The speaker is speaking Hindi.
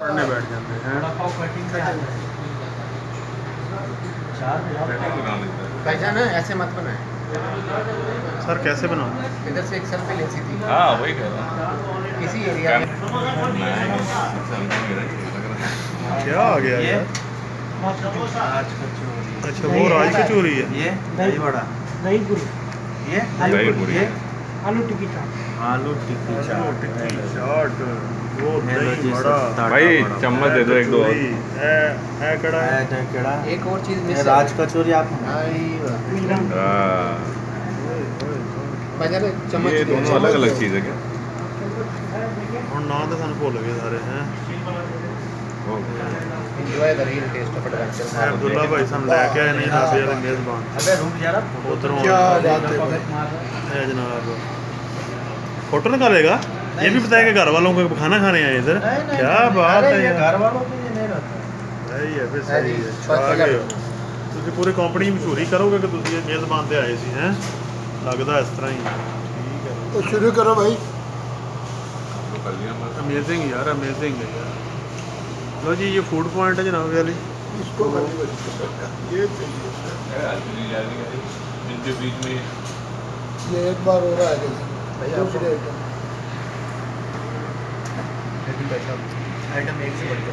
पढ़ने बैठ जाते हैं। भाईजान ऐसे मत बनाए सर, कैसे बनाऊं? इधर से एक सेल्फी लेनी थी। हाँ वही कह रहा हूँ। इसी एरिया में क्या आ गया यार? अच्छा, वो राज कचौरी है। ये दही बड़ा, दही पूरी, ये दही पूरी, ये आलू टिक्की चाट, आलू टिक्की चाट, टिक्की चाट, वो हेलो दही जी बड़ा, भाई चम्मच दे दो एक दो और। है कड़ा है। केड़ा एक और चीज मिस ये राज कचौरी आप भाईजान चम्मच ये दोनों अलग अलग चीज़ है क्या? और ना तो सानू भुल गए सारे हैं। Enjoy the real taste of adventure. Abdullah भाई साहब लेके आए नहीं ढाबे वाले मेजबान। अबे रुक जरा, उधरों क्या बात है है जनाब। फोटो निकालेगा? ये भी बताएगा घर वालों को खाना खाने आए इधर। क्या बात है यार, घर वालों के लिए नहीं रहता। सही है, फिर सही है। छा गए हो ਤੁਸੀਂ पूरी कंपनी मशहूरी करोगे कि ਤੁਸੀਂ ਇਹ मेज़बान ਤੇ ਆਏ ਸੀ हैं? लगता इस तरह ही। ठीक है, तो शुरू करो भाई। अमेजिंग यार, अमेजिंग है यार। लो जी, ये फूड पॉइंट है जनाब वाली। इसको ये इनके बीच में ये एक बार हो रहा है दूसरे आइटम एक से बढ़कर